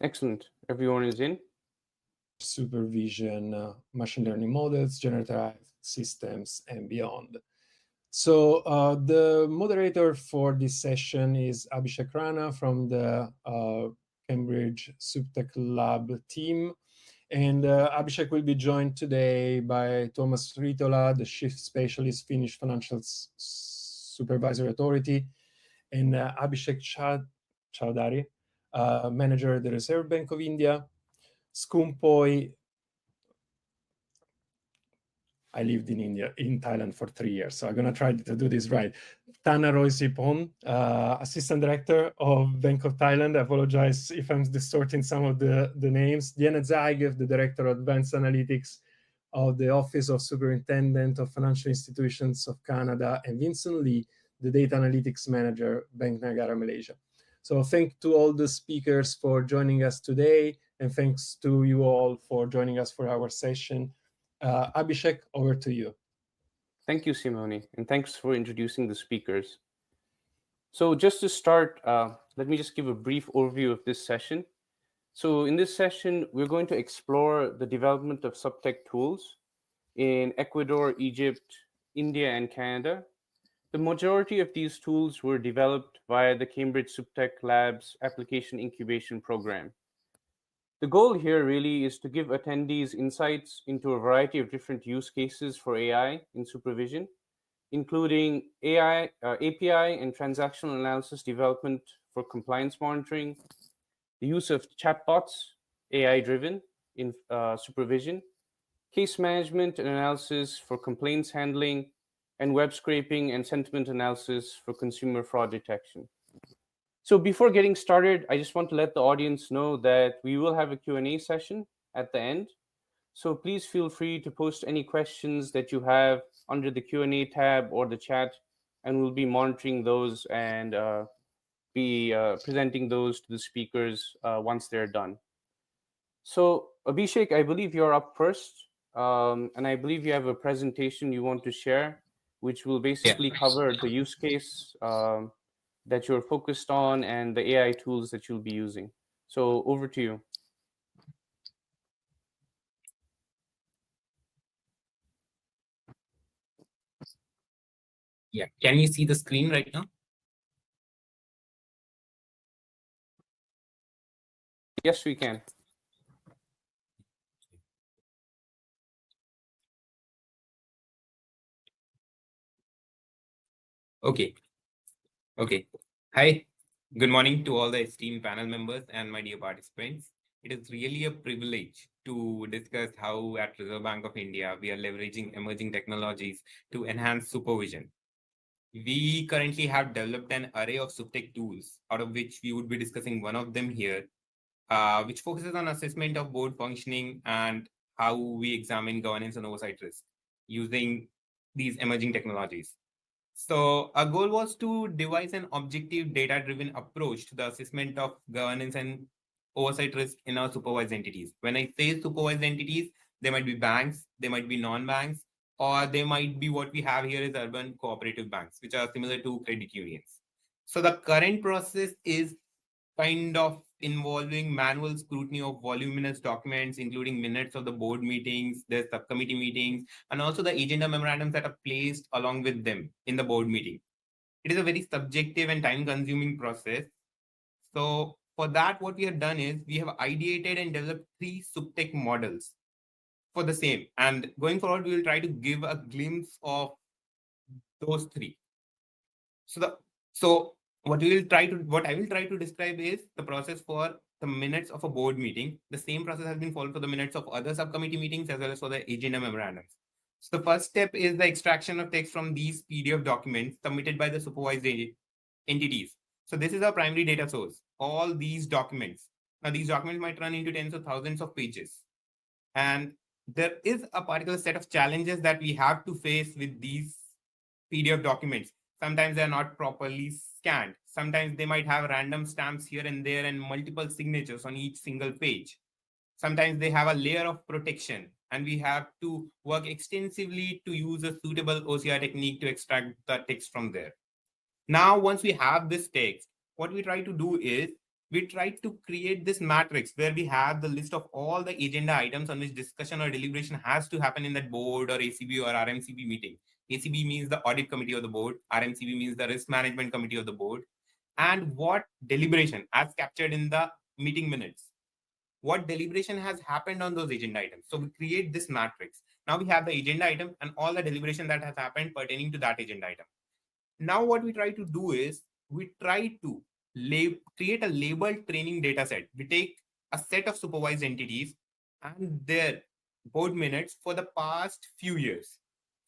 Excellent. Everyone is in. Supervision, machine learning models, generative systems, and beyond. So the moderator for this session is Abhisekh Rana from the Cambridge SupTech Lab team. And Abhisekh will be joined today by Tuomas Ritola, the Chief Specialist, Finnish Financial Supervisory Authority, and Abhisekh Chowdhury, Manager at the Reserve Bank of India. Skumpoi, I lived in India, in Thailand for 3 years, so I'm going to try to do this right. Tana Roy-Sipon, Assistant Director of Bank of Thailand. I apologize if I'm distorting some of the names. Diana Zagiv, the Director of Advanced Analytics of the Office of Superintendent of Financial Institutions of Canada, and Vincent Lee, the Data Analytics Manager, Bank Nagara, Malaysia. So thanks to all the speakers for joining us today, and thanks to you all for joining us for our session. Abhisekh, over to you. Thank you, Simone, and thanks for introducing the speakers. So just to start, let me just give a brief overview of this session. So in this session, we're going to explore the development of SupTech tools in Ecuador, Egypt, India, and Canada. The majority of these tools were developed via the Cambridge SupTech Lab's Application Incubation Program. The goal here really is to give attendees insights into a variety of different use cases for AI in supervision, including AI, API and transactional analysis development for compliance monitoring, the use of chatbots, AI-driven in supervision, case management and analysis for complaints handling, and web scraping and sentiment analysis for consumer fraud detection. So before getting started, I just want to let the audience know that we will have a Q&A session at the end. So please feel free to post any questions that you have under the Q&A tab or the chat, and we'll be monitoring those and be presenting those to the speakers once they're done. So Abhisekh, I believe you're up first, and I believe you have a presentation you want to share, which will basically cover the use case that you're focused on and the AI tools that you'll be using. So over to you. Yeah, can you see the screen right now? Yes, we can. Okay. Hi, good morning to all the esteemed panel members and my dear participants. It is really a privilege to discuss how at Reserve Bank of India, we are leveraging emerging technologies to enhance supervision. We currently have developed an array of SupTech tools, out of which we would be discussing one of them here, which focuses on assessment of board functioning and how we examine governance and oversight risk using these emerging technologies. So our goal was to devise an objective data-driven approach to the assessment of governance and oversight risk in our supervised entities. When I say supervised entities, they might be banks, they might be non-banks, or they might be what we have here is urban cooperative banks, which are similar to credit unions. So the current process is kind of involving manual scrutiny of voluminous documents, including minutes of the board meetings, the subcommittee meetings, and also the agenda memorandums that are placed along with them in the board meeting. It is a very subjective and time-consuming process. So for that, what we have done is we have ideated and developed 3 SupTech models for the same. And going forward, we will try to give a glimpse of those 3. So what I will try to describe is the process for the minutes of a board meeting. The same process has been followed for the minutes of other subcommittee meetings as well as for the agenda memorandums. So the first step is the extraction of text from these PDF documents submitted by the supervised entities. So this is our primary data source, all these documents. Now these documents might run into tens of thousands of pages. And there is a particular set of challenges that we have to face with these PDF documents. Sometimes they're not properly scanned. Sometimes they might have random stamps here and there and multiple signatures on each single page. Sometimes they have a layer of protection, and we have to work extensively to use a suitable OCR technique to extract the text from there. Now, once we have this text, what we try to do is we tried to create this matrix where we have the list of all the agenda items on which discussion or deliberation has to happen in that board or ACB or RMCB meeting. ACB means the audit committee of the board, RMCB means the risk management committee of the board, and what deliberation as captured in the meeting minutes. What deliberation has happened on those agenda items. So we create this matrix. Now we have the agenda item and all the deliberation that has happened pertaining to that agenda item. Now what we try to do is we try to create a labeled training data set. We take a set of supervised entities and their board minutes for the past few years.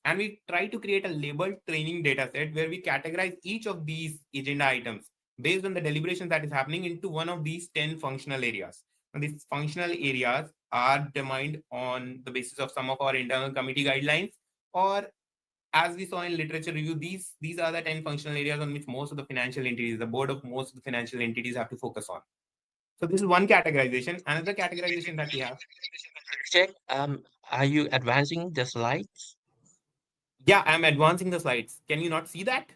And we try to create a labeled training data set where we categorize each of these agenda items based on the deliberation that is happening into one of these 10 functional areas. Now, these functional areas are determined on the basis of some of our internal committee guidelines, or as we saw in literature review, these are the 10 functional areas on which most of the financial entities, the board of most of the financial entities have to focus on. So this is one categorization. Another categorization that we have. Check. Are you advancing the slides? Yeah, I'm advancing the slides. Can you not see that?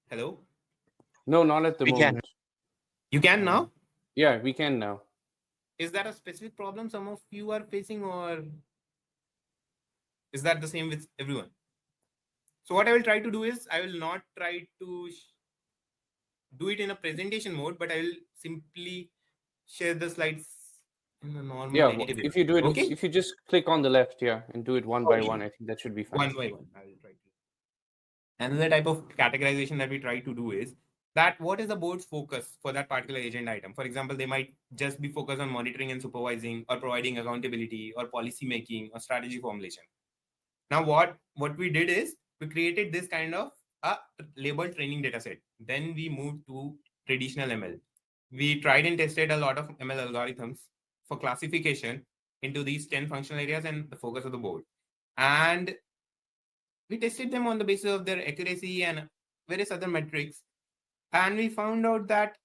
Hello? No, not at the We can. moment. You can now? Yeah, we can now. Is that a specific problem some of you are facing, or is that the same with everyone? So what I will try to do is I will not try to do it in a presentation mode, but I will simply share the slides in a normal editable. If you do it, okay? if you just click on the left, and do it one by Okay. one, I think that should be fine. One by one, I will try to. Another type of categorization that we try to do is that what is the board's focus for that particular agenda item? For example, they might just be focused on monitoring and supervising, or providing accountability, or policy making, or strategy formulation. Now, what we did is we created this kind of a labeled training data set. Then we moved to traditional ML. We tried and tested a lot of ML algorithms for classification into these 10 functional areas and the focus of the board. And we tested them on the basis of their accuracy and various other metrics. And we found out that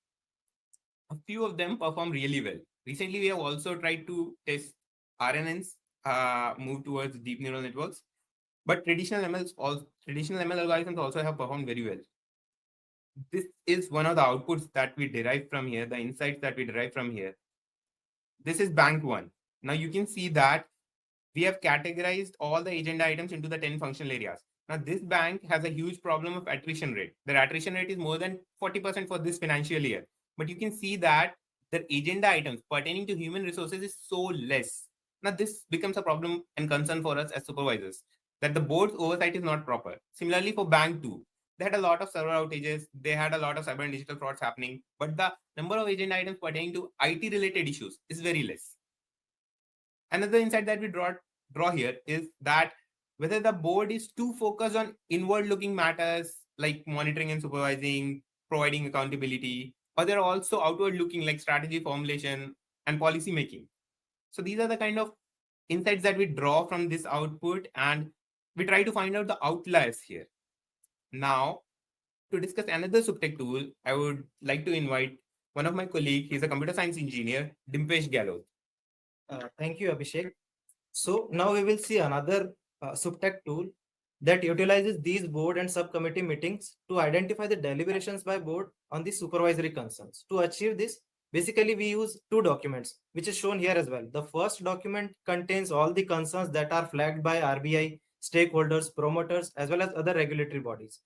a few of them perform really well. Recently, we have also tried to test RNNs, move towards deep neural networks. But traditional ML algorithms also have performed very well. This is one of the outputs that we derive from here, the insights that we derive from here. This is bank one. Now you can see that we have categorized all the agenda items into the 10 functional areas. Now this bank has a huge problem of attrition rate. Their attrition rate is more than 40% for this financial year. But you can see that the agenda items pertaining to human resources is so less. Now this becomes a problem and concern for us as supervisors, that the board's oversight is not proper. Similarly for bank 2, they had a lot of server outages, they had a lot of cyber and digital frauds happening, but the number of agenda items pertaining to IT related issues is very less. Another insight that we draw here is that whether the board is too focused on inward looking matters like monitoring and supervising, providing accountability, or they're also outward looking like strategy formulation and policy making. So these are the kind of insights that we draw from this output, and we try to find out the outliers here. Now, to discuss another SupTech tool, I would like to invite one of my colleagues. He's a computer science engineer, Dimpesh Galot. Thank you, Abhisekh. So now we will see another SupTech tool that utilizes these board and subcommittee meetings to identify the deliberations by board on the supervisory concerns. To achieve this, basically we use two documents, which is shown here as well. The first document contains all the concerns that are flagged by RBI, stakeholders, promoters, as well as other regulatory bodies.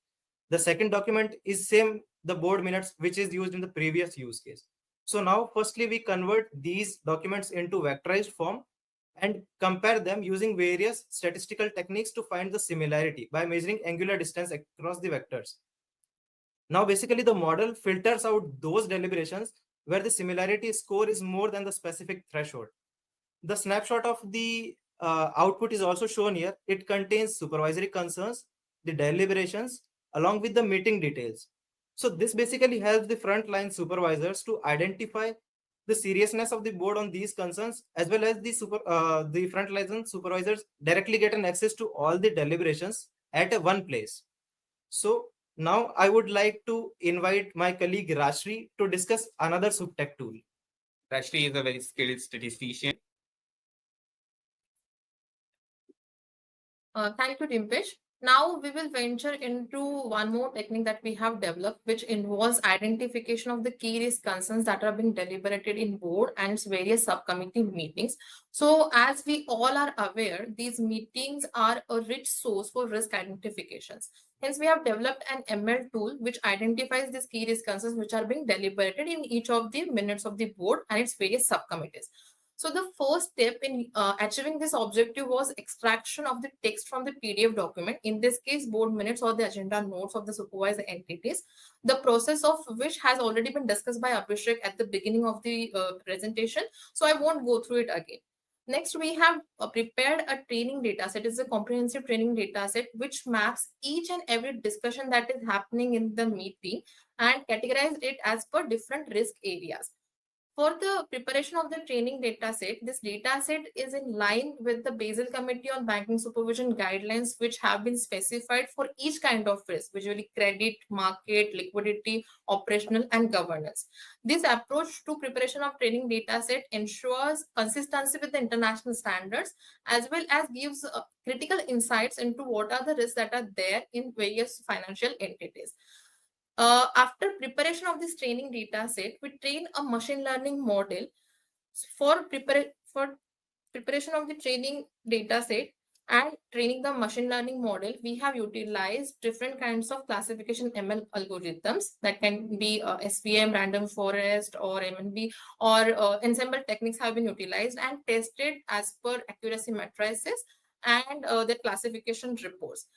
The second document is same, the board minutes, which is used in the previous use case. So now, firstly, we convert these documents into vectorized form and compare them using various statistical techniques to find the similarity by measuring angular distance across the vectors. Now, basically, the model filters out those deliberations where the similarity score is more than the specific threshold. The snapshot of the output is also shown here. It contains supervisory concerns, the deliberations, along with the meeting details. So this basically helps the frontline supervisors to identify the seriousness of the board on these concerns, as well as the frontline supervisors directly get an access to all the deliberations at one place. So now I would like to invite my colleague Rashri to discuss another SupTech tool. Rashri is a very skilled statistician. Thank you, Dimpesh. Now we will venture into one more technique that we have developed, which involves identification of the key risk concerns that are being deliberated in board and its various subcommittee meetings. So as we all are aware, these meetings are a rich source for risk identifications. Hence, we have developed an ML tool which identifies these key risk concerns which are being deliberated in each of the minutes of the board and its various subcommittees. So the first step in achieving this objective was extraction of the text from the PDF document, in this case, board minutes or the agenda notes of the supervised entities, the process of which has already been discussed by Abhisekh at the beginning of the presentation. So I won't go through it again. Next, we have prepared a training data set. It's a comprehensive training data set which maps each and every discussion that is happening in the meeting and categorized it as per different risk areas. For the preparation of the training data set, this data set is in line with the Basel Committee on Banking Supervision guidelines, which have been specified for each kind of risk, usually credit, market, liquidity, operational, and governance. This approach to preparation of training data set ensures consistency with the international standards, as well as gives critical insights into what are the risks that are there in various financial entities. After preparation of this training data set, we train a machine learning model for preparation of the training data set and training the machine learning model. We have utilized different kinds of classification ML algorithms that can be SVM, random forest, or MNB, or ensemble techniques have been utilized and tested as per accuracy matrices and the classification reports.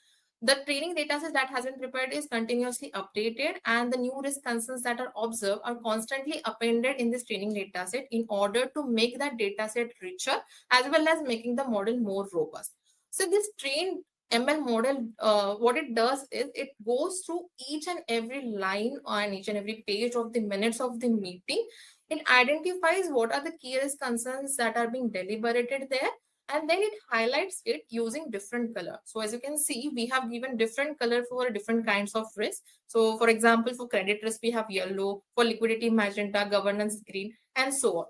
The training dataset that has been prepared is continuously updated, and the new risk concerns that are observed are constantly appended in this training dataset in order to make that dataset richer, as well as making the model more robust. So this trained ML model, what it does is it goes through each and every line on each and every page of the minutes of the meeting. It identifies what are the key risk concerns that are being deliberated there, and then it highlights it using different color. So as you can see, we have given different color for different kinds of risk. So for example, for credit risk, we have yellow, for liquidity, magenta, governance, green, and so on.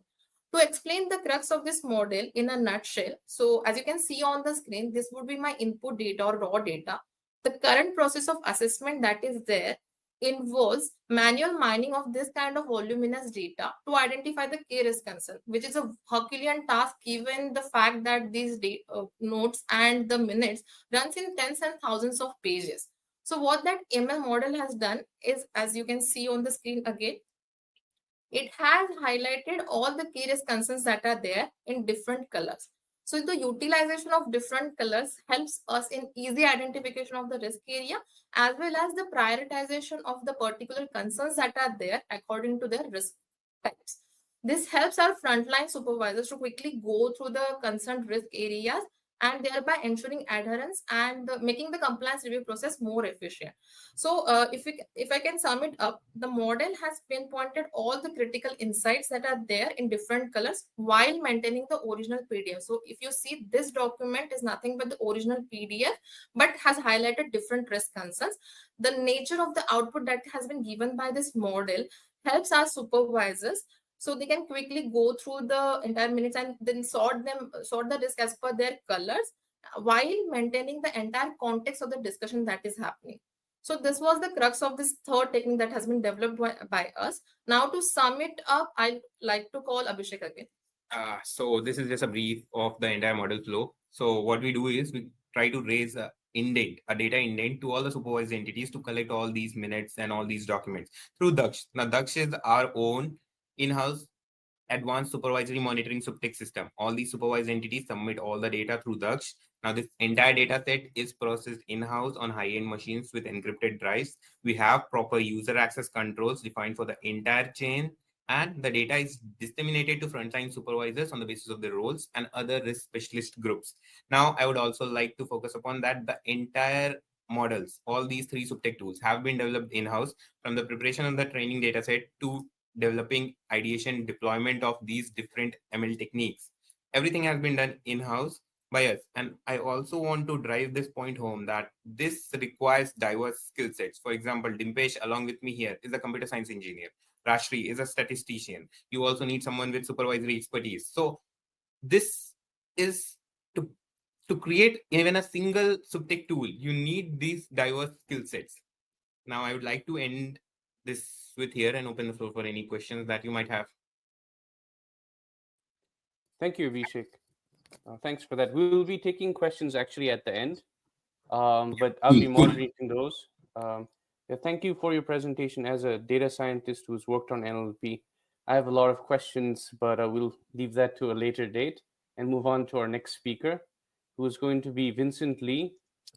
To explain the crux of this model in a nutshell, so as you can see on the screen, this would be my input data or raw data. The current process of assessment that is there involves manual mining of this kind of voluminous data to identify the key risk concern, which is a Herculean task given the fact that these notes and the minutes runs in tens and thousands of pages. So what that ML model has done is, as you can see on the screen again, it has highlighted all the key risk concerns that are there in different colors. So the utilization of different colors helps us in easy identification of the risk area, as well as the prioritization of the particular concerns that are there according to their risk types. This helps our frontline supervisors to quickly go through the concerned risk areas and thereby ensuring adherence and making the compliance review process more efficient. So if I can sum it up, the model has pinpointed all the critical insights that are there in different colors while maintaining the original PDF. So if you see, this document is nothing but the original PDF, but has highlighted different risk concerns. The nature of the output that has been given by this model helps our supervisors so they can quickly go through the entire minutes and then sort the risk as per their colors while maintaining the entire context of the discussion that is happening. So this was the crux of this third technique that has been developed by us. Now to sum it up, I'd like to call Abhisekh again. So this is just a brief of the entire model flow. So what we do is we try to raise a data indent to all the supervised entities to collect all these minutes and all these documents through Daksh. Now Daksh is our own in-house advanced supervisory monitoring SupTech system. All these supervised entities submit all the data through Daksh. Now, this entire data set is processed in-house on high-end machines with encrypted drives. We have proper user access controls defined for the entire chain, and the data is disseminated to frontline supervisors on the basis of their roles and other risk specialist groups. Now, I would also like to focus upon that the entire models, all these three SupTech tools have been developed in-house, from the preparation of the training data set to developing ideation deployment of these different ML techniques. Everything has been done in-house by us. And I also want to drive this point home that this requires diverse skill sets. For example, Dimpesh, along with me here, is a computer science engineer. Rashri is a statistician. You also need someone with supervisory expertise. So this is to to create even a single SupTech tool, you need these diverse skill sets. Now, I would like to end this with here and open the floor for any questions that you might have. Thank you, Abhisekh. Thanks for that. We will be taking questions actually at the end, but I'll be moderating those. Yeah, thank you for your presentation. As a data scientist who's worked on NLP, I have a lot of questions, but we'll leave that to a later date and move on to our next speaker, who is going to be Vincent Lee,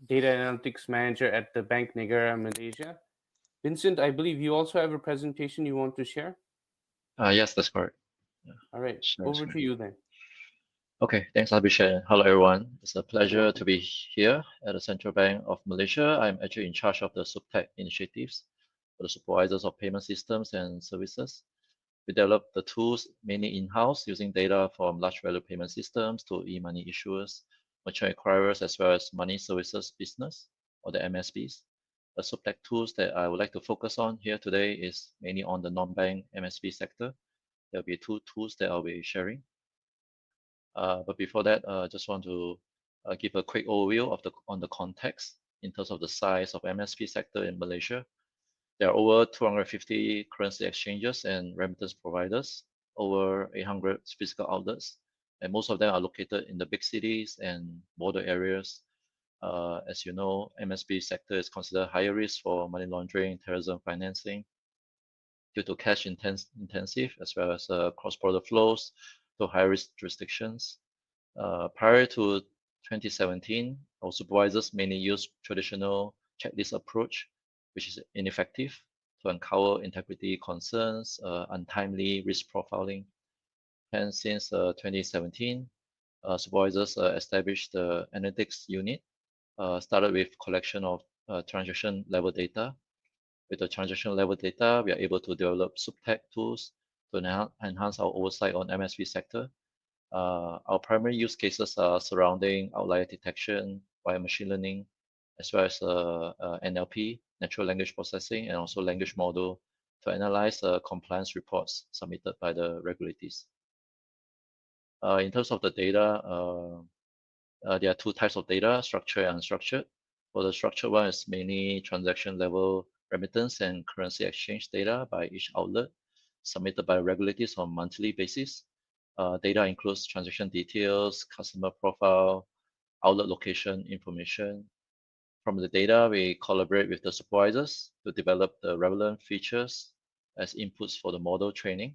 Data Analytics Manager at the Bank Negara, Malaysia. Vincent, I believe you also have a presentation you want to share? Yes, that's correct. All right, Sure, over sure. to you then. Okay, thanks, Abhisekh. Hello, everyone. It's a pleasure to be here at the Central Bank of Malaysia. I'm actually in charge of the SupTech initiatives for the supervisors of payment systems and services. We develop the tools mainly in-house using data from large value payment systems to e-money issuers, merchant acquirers, as well as money services business or the MSBs. The SupTech tools that I would like to focus on here today is mainly on the non-bank MSB sector. There'll be two tools that I'll be sharing. But before that, I just want to give a quick overview of the context in terms of the size of MSP sector in Malaysia. There are over 250 currency exchanges and remittance providers, over 800 physical outlets, and most of them are located in the big cities and border areas. As you know, MSP sector is considered higher risk for money laundering, terrorism financing, due to cash intensive as well as cross-border flows to high-risk jurisdictions. Prior to 2017, our supervisors mainly used traditional checklist approach, which is ineffective to uncover integrity concerns, untimely risk profiling. And since 2017, supervisors established the analytics unit, started with collection of transaction level data. With the transaction level data, we are able to develop SupTech tools to enhance our oversight on MSP sector. Our primary use cases are surrounding outlier detection via machine learning, as well as NLP, natural language processing, and also language model to analyze compliance reports submitted by the regulators. In terms of the data, there are two types of data, structured and unstructured. For the structured one, it's mainly transaction level remittance and currency exchange data by each outlet submitted by regulators on monthly basis. Data includes transaction details, customer profile, outlet location information. From the data, we collaborate with the supervisors to develop the relevant features as inputs for the model training.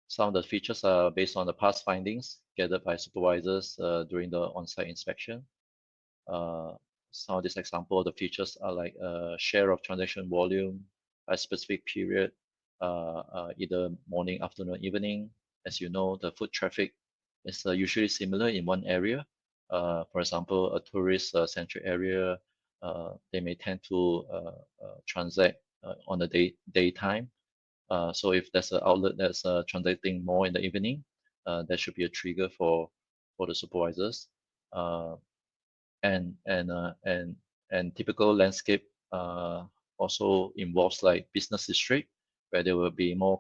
Some of the features are based on the past findings gathered by supervisors during the on-site inspection. Some of these examples, the features are like share of transaction volume by a specific period, either morning, afternoon, evening. As you know, the foot traffic is usually similar in one area. For example, a tourist-centric area, they may tend to transact on the daytime. So if there's an outlet that's transacting more in the evening, there should be a trigger for the supervisors. And typical landscape also involves like business district where there will be more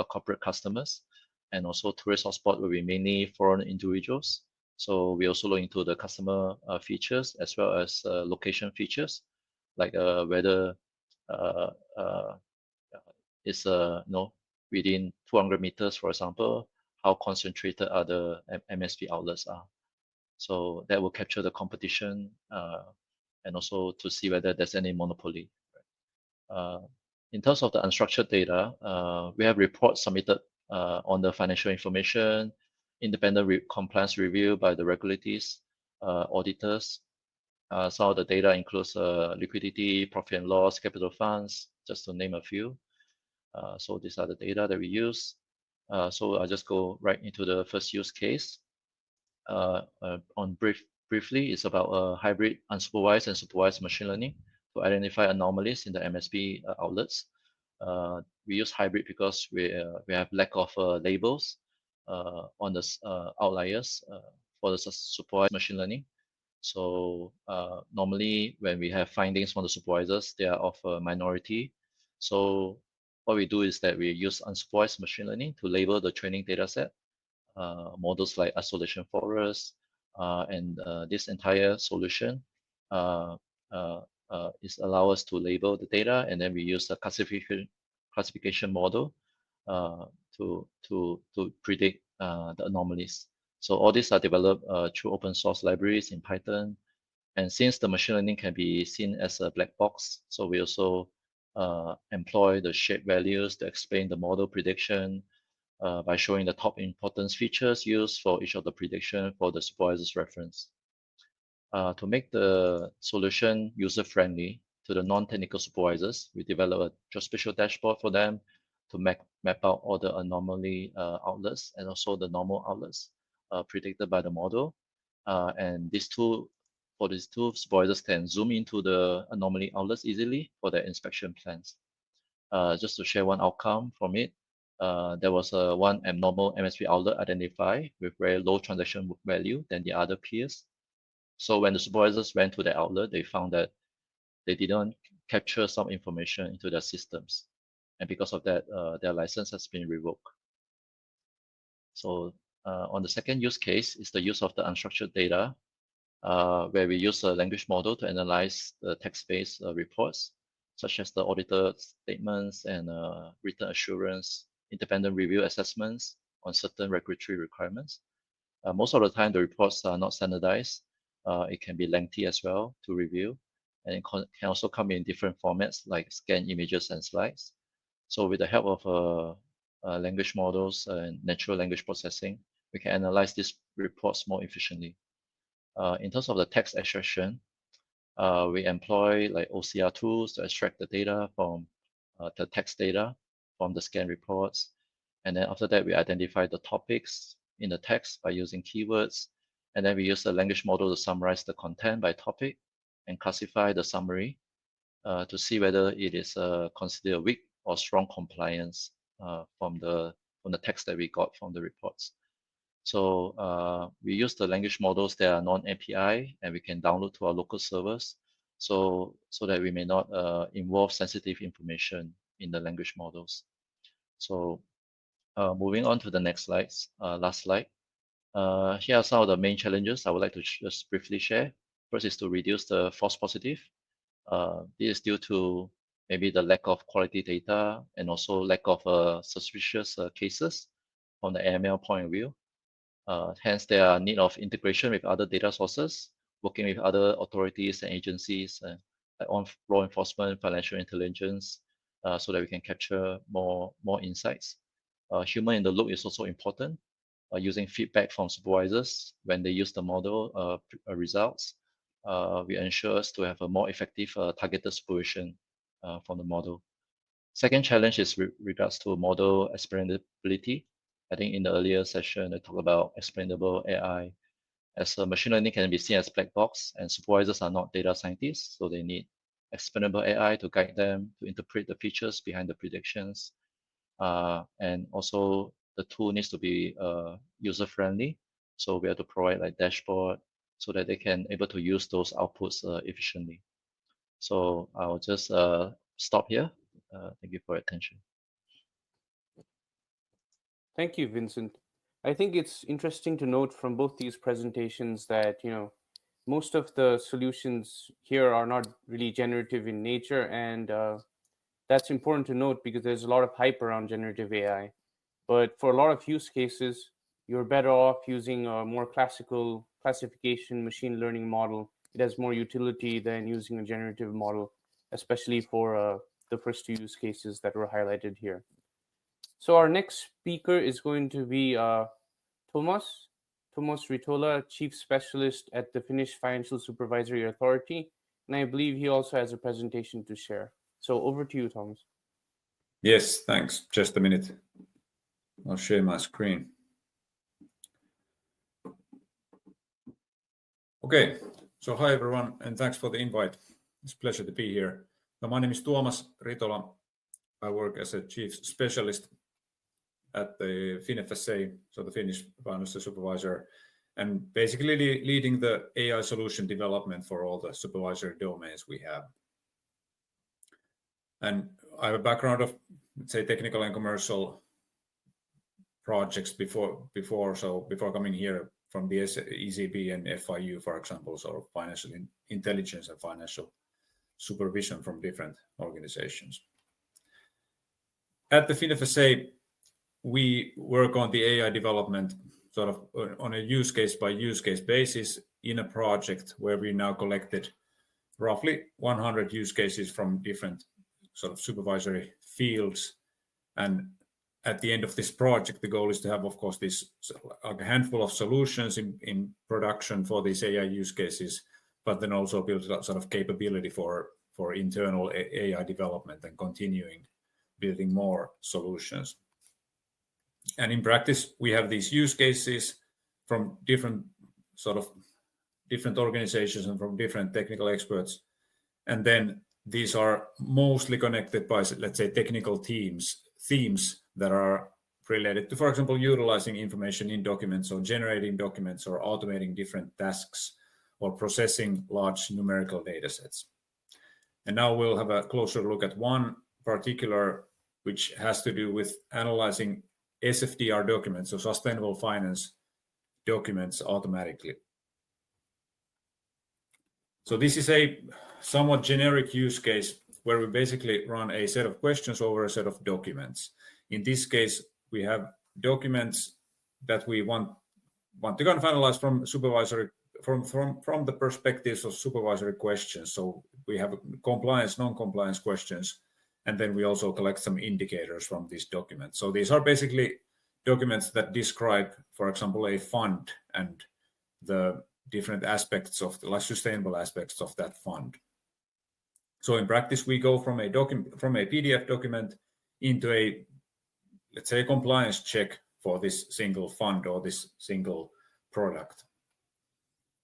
corporate customers, and also tourist hotspot will be mainly foreign individuals. So we also look into the customer features as well as location features, like whether it's within 200 meters, for example, how concentrated are the MSP outlets are. So that will capture the competition and also to see whether there's any monopoly. In terms of the unstructured data, we have reports submitted on the financial information, independent compliance review by the regulators, auditors. Some of the data includes liquidity, profit and loss, capital funds, just to name a few. So these are the data that we use. So I'll just go right into the first use case. Briefly, it's about hybrid unsupervised and supervised machine learning to identify anomalies in the MSP outlets. We use hybrid because we have lack of labels on the outliers for the supervised machine learning. So normally when we have findings from the supervisors, they are of a minority. So what we do is that we use unsupervised machine learning to label the training data set. Models like isolation forest, This entire solution is allow us to label the data, and then we use a classification model to predict the anomalies. So all these are developed through open source libraries in Python. And since the machine learning can be seen as a black box, so we also employ the shape values to explain the model prediction by showing the top importance features used for each of the prediction for the supervisor's reference. To make the solution user-friendly to the non-technical supervisors, we develop a geospatial dashboard for them to map out all the anomaly outlets and also the normal outlets predicted by the model. And these two supervisors can zoom into the anomaly outlets easily for their inspection plans. Just to share one outcome from it, there was one abnormal MSP outlet identified with very low transaction value than the other peers. So when the supervisors went to the outlet, they found that they didn't capture some information into their systems. And because of that, their license has been revoked. So on the second use case is the use of the unstructured data, where we use a language model to analyze the text-based reports, such as the auditor statements and written assurance, independent review assessments on certain regulatory requirements. Most of the time, the reports are not standardized. It can be lengthy as well to review, and it can also come in different formats like scanned images and slides. So with the help of language models and natural language processing, we can analyze these reports more efficiently. In terms of the text extraction, we employ like OCR tools to extract the data from the text data from the scan reports. And then after that, we identify the topics in the text by using keywords. And then we use the language model to summarize the content by topic and classify the summary to see whether it is considered weak or strong compliance from the text that we got from the reports. So we use the language models that are non-API and we can download to our local servers so that we may not involve sensitive information in the language models. So moving on to the next slides, last slide. Here are some of the main challenges I would like to just briefly share. First is to reduce the false positive. This is due to maybe the lack of quality data and also lack of suspicious cases from the AML point of view. Hence, there are need of integration with other data sources, working with other authorities and agencies like on law enforcement, financial intelligence, so that we can capture more insights. Human in the loop is also important. Using feedback from supervisors when they use the model results, we ensure us to have a more effective targeted supervision from the model. Second challenge is regards to model explainability. I think in the earlier session, I talked about explainable AI. As machine learning can be seen as black box, and supervisors are not data scientists, so they need explainable AI to guide them to interpret the features behind the predictions. And also the tool needs to be user-friendly. So we have to provide like dashboard so that they can able to use those outputs efficiently. So I'll just stop here. Thank you for your attention. Thank you, Vincent. I think it's interesting to note from both these presentations that, most of the solutions here are not really generative in nature, and that's important to note because there's a lot of hype around generative AI. But for a lot of use cases, you're better off using a more classical classification machine learning model. It has more utility than using a generative model, especially for the first two use cases that were highlighted here. So our next speaker is going to be Tuomas Ritola, Chief Specialist at the Finnish Financial Supervisory Authority. And I believe he also has a presentation to share. So over to you, Tuomas. Yes, thanks. Just a minute. I'll share my screen. Okay, so hi everyone, and thanks for the invite. It's a pleasure to be here. So my name is Tuomas Ritola. I work as a Chief Specialist at the FinFSA, so the Finnish Financial Supervisor, and basically leading the AI solution development for all the supervisory domains we have. And I have a background of, let's say, technical and commercial projects before coming here. from the ECB and FIU, for example, so financial intelligence and financial supervision from different organizations. At the FinFSA, we work on the AI development sort of on a use case by use case basis in a project where we now collected roughly 100 use cases from different sort of supervisory fields. And at the end of this project, the goal is to have, of course, this a handful of solutions in production for these AI use cases, but then also build that sort of capability for internal AI development and continuing building more solutions. And in practice, we have these use cases from different organizations and from different technical experts. And then these are mostly connected by, let's say, technical themes that are related to, for example, utilizing information in documents or generating documents or automating different tasks or processing large numerical data sets. And now we'll have a closer look at one particular, which has to do with analyzing SFDR documents, so sustainable finance documents automatically. So this is a somewhat generic use case where we basically run a set of questions over a set of documents. In this case, we have documents that we want to kind of analyze from supervisory from the perspectives of supervisory questions. So we have compliance, non-compliance questions, and then we also collect some indicators from these documents. So these are basically documents that describe, for example, a fund and the different aspects of the sustainable aspects of that fund. So in practice, we go from a PDF document into a, let's say, a compliance check for this single fund or this single product.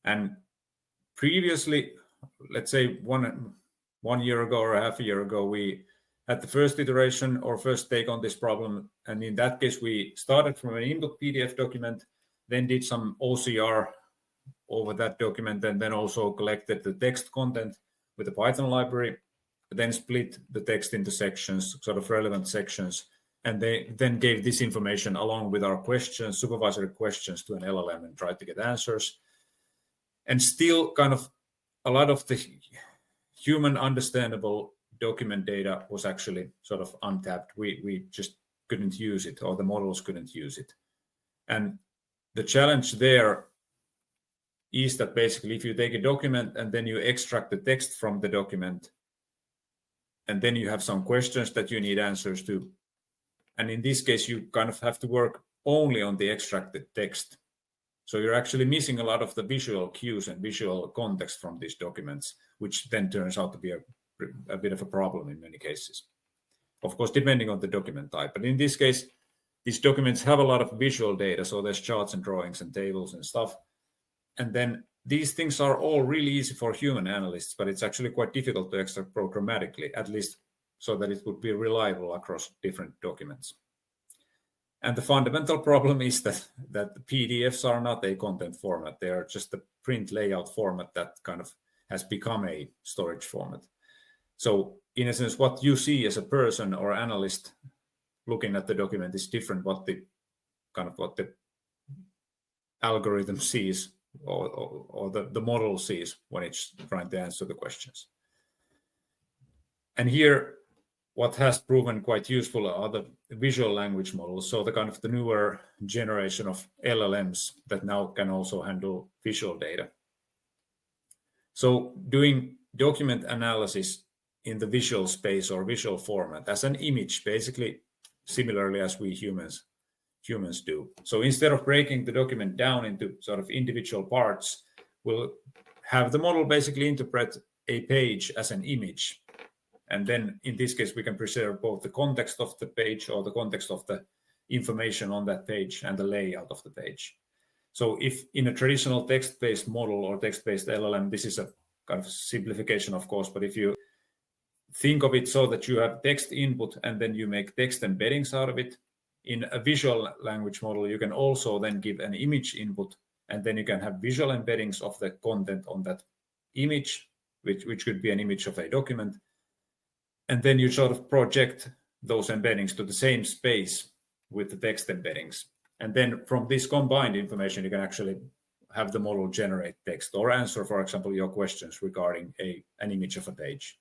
And previously, let's say one year ago or half a year ago, we had the first iteration or first take on this problem. And in that case, we started from an input PDF document, then did some OCR over that document, and then also collected the text content with a Python library, then split the text into sections, sort of relevant sections, and they then gave this information along with our questions, supervisory questions, to an LLM and tried to get answers. And still kind of a lot of the human understandable document data was actually sort of untapped. We just couldn't use it, or the models couldn't use it. And the challenge there is that basically if you take a document and then you extract the text from the document, and then you have some questions that you need answers to. And in this case, you kind of have to work only on the extracted text. So you're actually missing a lot of the visual cues and visual context from these documents, which then turns out to be a bit of a problem in many cases. Of course, depending on the document type. But in this case, these documents have a lot of visual data. So there's charts and drawings and tables and stuff. And then these things are all really easy for human analysts, but it's actually quite difficult to extract programmatically, at least so that it would be reliable across different documents. And the fundamental problem is that PDFs are not a content format. They are just a print layout format that kind of has become a storage format. So in a sense, what you see as a person or analyst looking at the document is different what the algorithm sees or the model sees when it's trying to answer the questions. And here, what has proven quite useful are the visual language models. So the kind of the newer generation of LLMs that now can also handle visual data. So doing document analysis in the visual space or visual format as an image, basically similarly as we humans do. So instead of breaking the document down into sort of individual parts, we'll have the model basically interpret a page as an image. And then in this case, we can preserve both the context of the page or the context of the information on that page and the layout of the page. So if in a traditional text-based model or text-based LLM, this is a kind of simplification, of course, but if you think of it so that you have text input and then you make text embeddings out of it, in a visual language model, you can also then give an image input, and then you can have visual embeddings of the content on that image, which could be an image of a document. And then you sort of project those embeddings to the same space with the text embeddings. And then from this combined information, you can actually have the model generate text or answer, for example, your questions regarding an image of a page.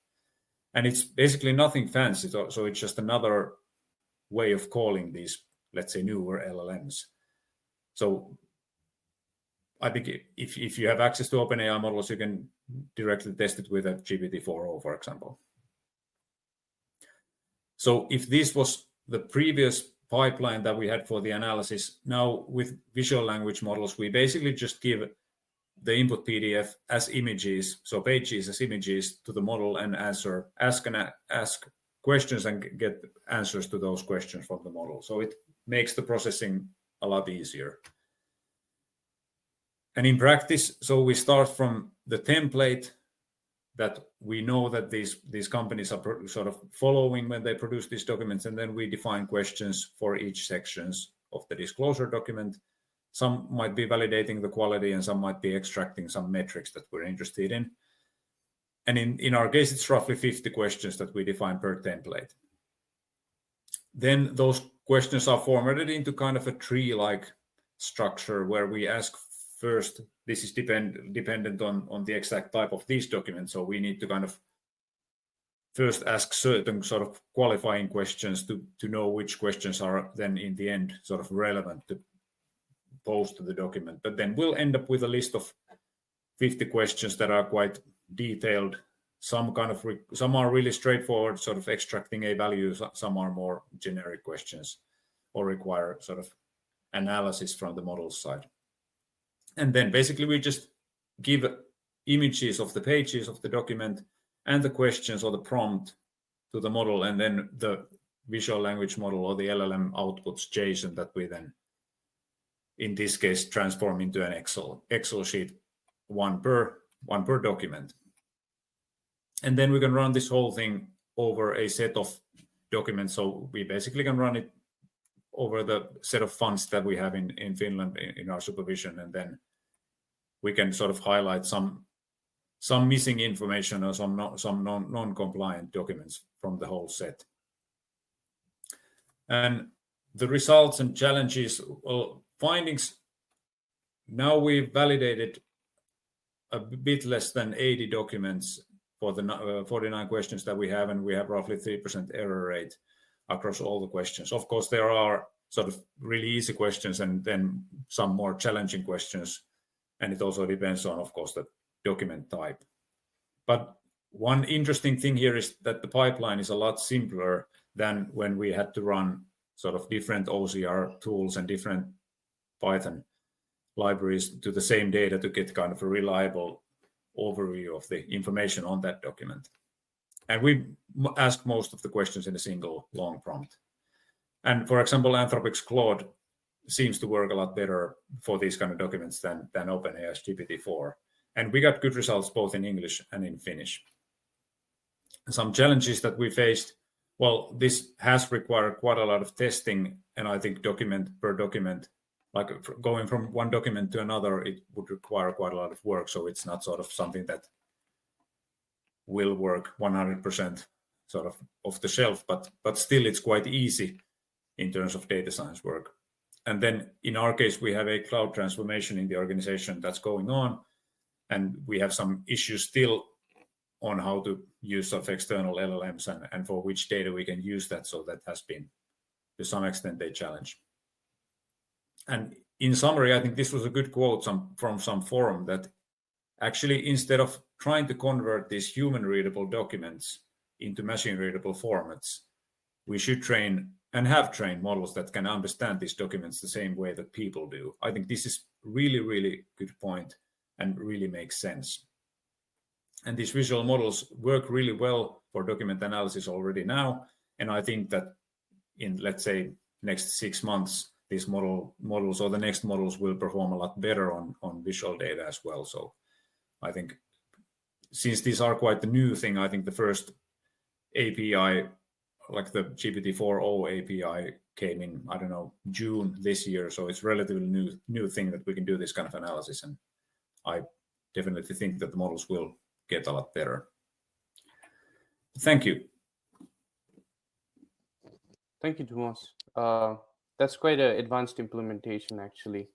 And it's basically nothing fancy. So it's just another way of calling these, let's say, newer LLMs. So I think if you have access to OpenAI models, you can directly test it with a GPT-4o, for example. So if this was the previous pipeline that we had for the analysis, now with visual language models, we basically just give the input PDF as images, so pages as images to the model and ask questions and get answers to those questions from the model. So it makes the processing a lot easier. And in practice, so we start from the template that we know that these companies are sort of following when they produce these documents, and then we define questions for each sections of the disclosure document. Some might be validating the quality and some might be extracting some metrics that we're interested in. And in our case, it's roughly 50 questions that we define per template. Then those questions are formatted into kind of a tree-like structure where we ask first, this is dependent on the exact type of these documents. So we need to kind of first ask certain sort of qualifying questions to know which questions are then in the end sort of relevant to post to the document. But then we'll end up with a list of 50 questions that are quite detailed. Some are really straightforward, sort of extracting a value. Some are more generic questions or require sort of analysis from the model side. And then basically we just give images of the pages of the document and the questions or the prompt to the model, and then the visual language model or the LLM outputs JSON that we then, in this case, transform into an Excel sheet, one per document. And then we can run this whole thing over a set of documents. So we basically can run it over the set of funds that we have in Finland in our supervision, and then we can sort of highlight some missing information or some non-compliant documents from the whole set. And the results and challenges, well, findings, now we've validated a bit less than 80 documents for the 49 questions that we have, and we have roughly 3% error rate across all the questions. Of course, there are sort of really easy questions and then some more challenging questions, and it also depends on, of course, the document type. But one interesting thing here is that the pipeline is a lot simpler than when we had to run sort of different OCR tools and different Python libraries to the same data to get kind of a reliable overview of the information on that document. And we ask most of the questions in a single long prompt. And for example, Anthropic's Claude seems to work a lot better for these kind of documents than OpenAI's GPT-4. And we got good results both in English and in Finnish. Some challenges that we faced, well, this has required quite a lot of testing, and I think document per document, like going from one document to another, it would require quite a lot of work. So it's not sort of something that will work 100% sort of off the shelf, but still it's quite easy in terms of data science work. And then in our case, we have a cloud transformation in the organization that's going on, and we have some issues still on how to use of external LLMs and for which data we can use that. So that has been, to some extent, a challenge. And in summary, I think this was a good quote from some forum that actually, instead of trying to convert these human-readable documents into machine-readable formats, we should train and have trained models that can understand these documents the same way that people do. I think this is really, really good point and really makes sense. And these visual models work really well for document analysis already now. And I think that in, let's say, next 6 months, these models or the next models will perform a lot better on visual data as well. So I think since these are quite the new thing, I think the first API, like the GPT-4o API, came in, I don't know, June this year. So it's relatively new thing that we can do this kind of analysis. And I definitely think that the models will get a lot better. Thank you. Thank you, Tuomas. That's quite an advanced implementation, actually.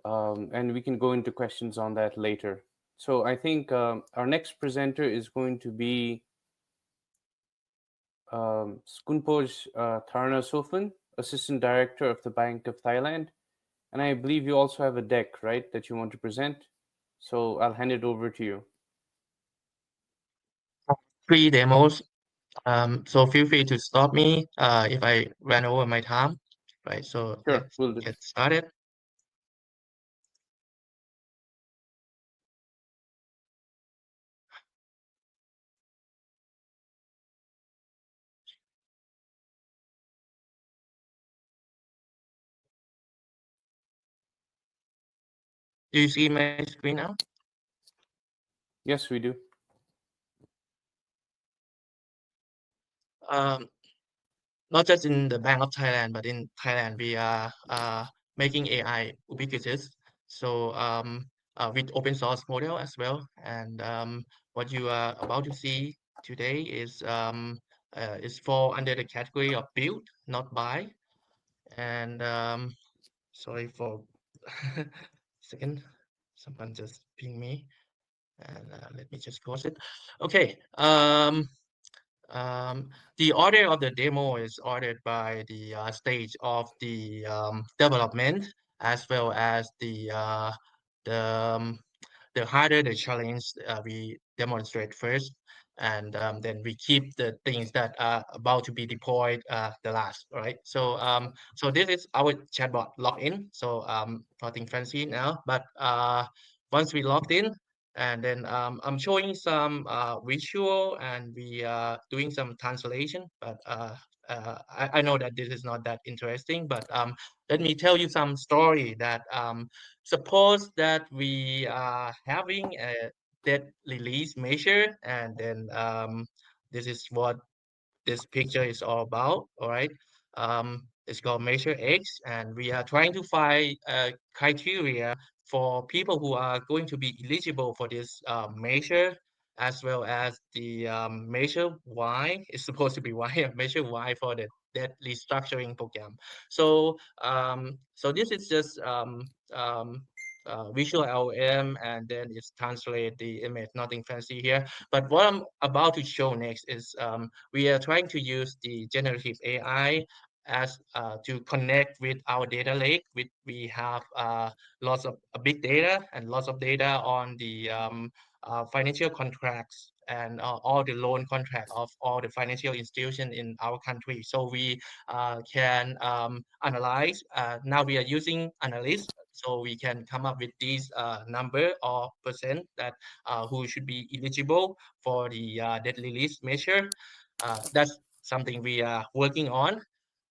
And we can go into questions on that later. So I think our next presenter is going to be Skunpoj Tharna Sofan, Assistant Director of the Bank of Thailand. And I believe you also have a deck, right, that you want to present. So I'll hand it over to you. 3 demos. So feel free to stop me if I ran over my time. Right. So Sure, let's will do. get started. Do you see my screen now? Yes, we do. Not just in the Bank of Thailand, but in Thailand, we are making AI ubiquitous. So with open source model as well. And what you are about to see today is fall under the category of build, not buy. And sorry for second, someone just ping me, and let me just close it. Okay. The order of the demo is ordered by the stage of the development, as well as the um, the harder the challenge we demonstrate first, and then we keep the things that are about to be deployed the last, right? So this is our chatbot login. So nothing fancy now, but once we logged in, and then I'm showing some visual, and we are doing some translation, but I know that this is not that interesting, but let me tell you some story that suppose that we are having a debt release measure, and then this is what this picture is all about. All right. It's called measure X, and we are trying to find criteria for people who are going to be eligible for this measure, as well as the measure Y is supposed to be Y, measure Y for the debt restructuring program. So this is just visual LM, and then it's translate the image, nothing fancy here. But what I'm about to show next is we are trying to use the generative AI as to connect with our data lake. We have lots of big data and lots of data on the financial contracts and all the loan contract of all the financial institutions in our country. So we can analyze. Now we are using analysts, so we can come up with these number or percent that who should be eligible for the debt release measure. That's something we are working on.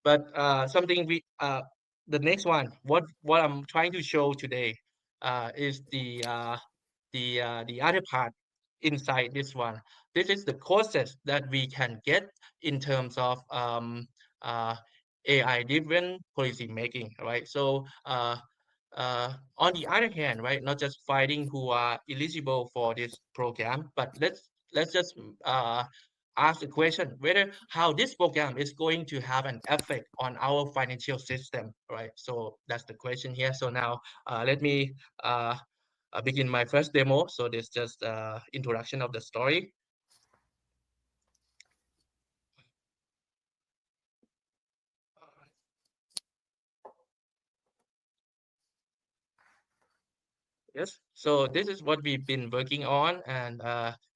But something the next one, what I'm trying to show today is the other part inside this one. This is the causes that we can get in terms of uh, AI-driven policy making, right? So on the other hand, right, not just finding who are eligible for this program, but let's just ask the question whether how this program is going to have an effect on our financial system, right? So that's the question here. So now let me begin my first demo. So this just introduction of the story. Yes, so this is what we've been working on, and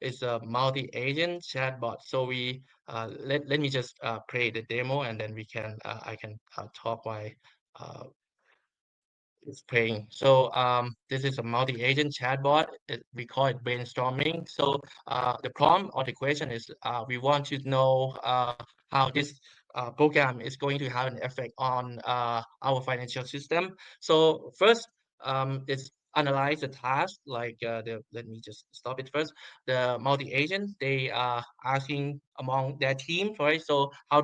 it's a multi-agent chatbot. So we let me just play the demo, and then we can I can talk while uh, it's playing. So this is a multi-agent chatbot. We call it brainstorming. So the prompt or the question is we want to know how this program is going to have an effect on our financial system. So first, it's analyze the task like let me just stop it first. The multi-agent, they are asking among their team, right? So how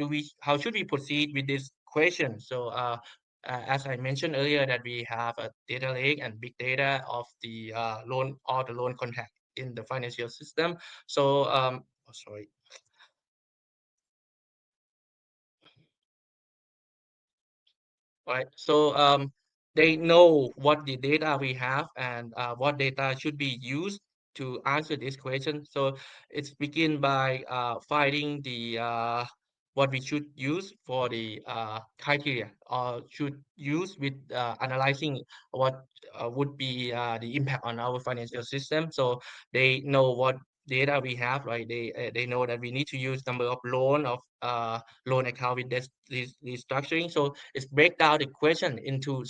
should we proceed with this question? So as I mentioned earlier, that we have a data lake and big data of the loan or the loan contract in the financial system. So, oh, sorry. right? So they know what the data we have and what data should be used to answer this question. So it's begin by finding the what we should use for the criteria, or should use with analyzing what would be the impact on our financial system. So they know what data we have, right? They know that we need to use number of loan account with this restructuring. So it's break down the question into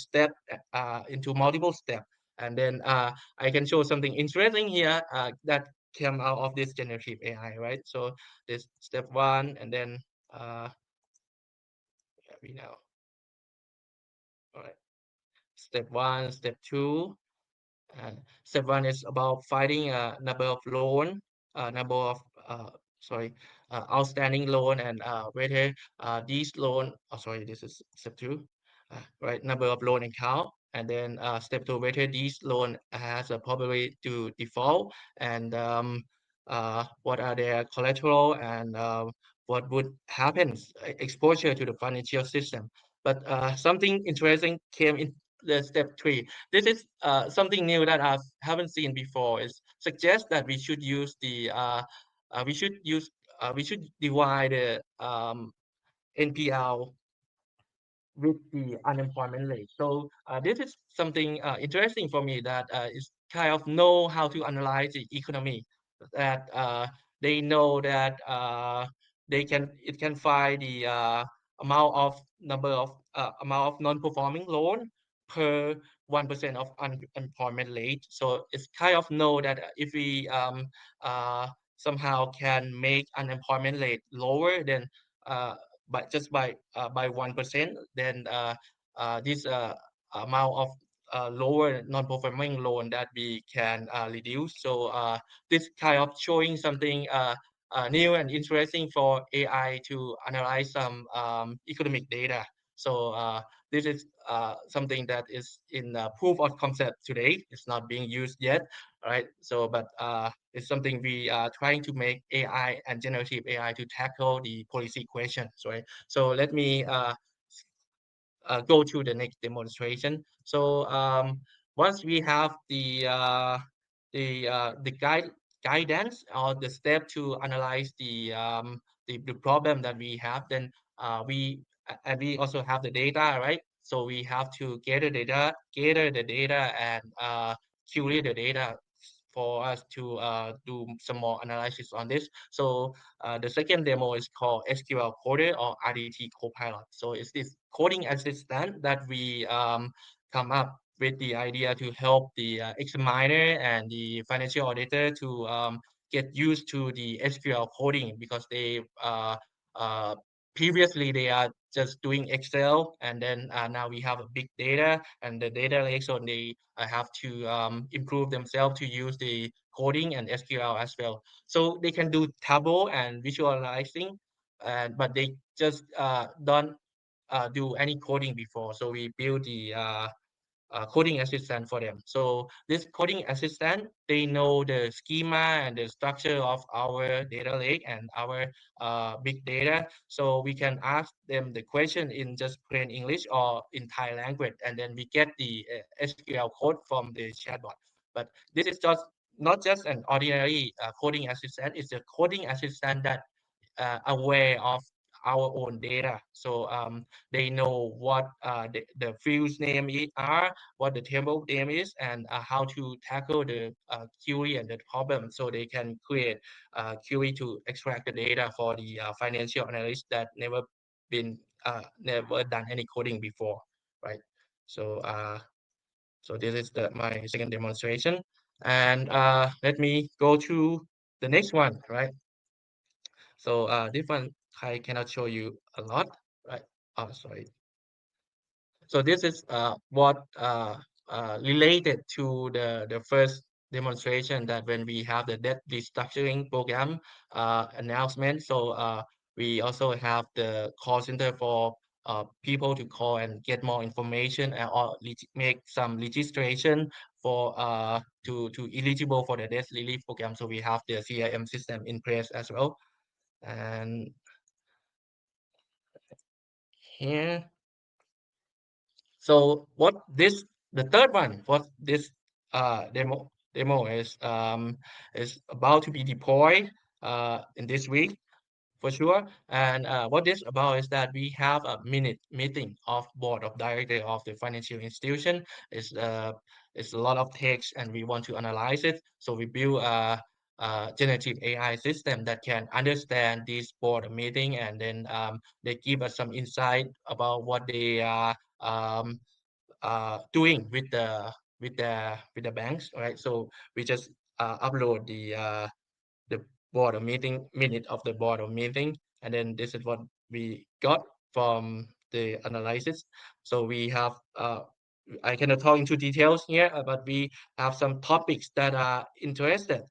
into multiple steps. And then I can show something interesting here that came out of this generative AI, right? So this step one, and then we know, all right. Step one, step two. Uh, Step one is about finding a number of loan, number of sorry, outstanding loan, and whether these loan. Oh, sorry, this is step two. Right, number of loan account, and then step two, whether these loan has a probability to default, and what are their collateral, and what would happen exposure to the financial system. But something interesting came in the step three. This is something new that I haven't seen before. It suggests that we should use the we should use we should divide the NPL with the unemployment rate. So this is something interesting for me, that is kind of know how to analyze the economy. That they know that it can find the amount of non-performing loan per 1% of unemployment rate. So it's kind of know that if we somehow can make unemployment rate lower, then by 1%, then this amount of lower non-performing loan that we can reduce. So this kind of showing something new and interesting for AI to analyze some economic data. So this is something that is in proof of concept today. It's not being used yet, right? So, but it's something we are trying to make AI and generative AI to tackle the policy questions, right? So let me go to the next demonstration. So once we have the guidance, or the step to analyze the problem that we have, then we also have the data, right? So we have to gather the data, and curate the data for us to do some more analysis on this. So the second demo is called SQL Coder, or RDT Copilot. So it's this coding assistant that we come up with the idea to help the examiner and the financial auditor to get used to the SQL coding, because they uh, previously they are just doing Excel, and then now we have a big data and the data lake, so they have to improve themselves to use the coding and SQL as well. So they can do Tableau and visualizing, but they just don't do any coding before. So we build the coding assistant for them. So this coding assistant, they know the schema and the structure of our data lake and our big data. So we can ask them the question in just plain English or in Thai language, and then we get the SQL code from the chatbot. But this is just not just an ordinary coding assistant. It's a coding assistant that aware of our own data. So they know what the field's name are, what the table name is, and how to tackle the query and the problem. So they can create query to extract the data for the financial analyst that never done any coding before, right? So so this is my second demonstration, and let me go to the next one, right? So this one I cannot show you a lot, right? Oh, sorry. So this is what related to the first demonstration, that when we have the debt restructuring program announcement. So we also have the call center for people to call and get more information, or make some registration for to eligible for the debt relief program. So we have the CIM system in place as well. And here, So the third one, what this demo is about to be deployed in this week for sure. And what this about is that we have a minute meeting of board of director of the financial institution. It's a lot of text and we want to analyze it. So we build a generative AI system that can understand this board meeting, and then they give us some insight about what they are um, doing with the banks, right? So we just upload the board of meeting minute of the board of meeting, and then this is what we got from the analysis. So we have I cannot talk into details here, but we have some topics that are interested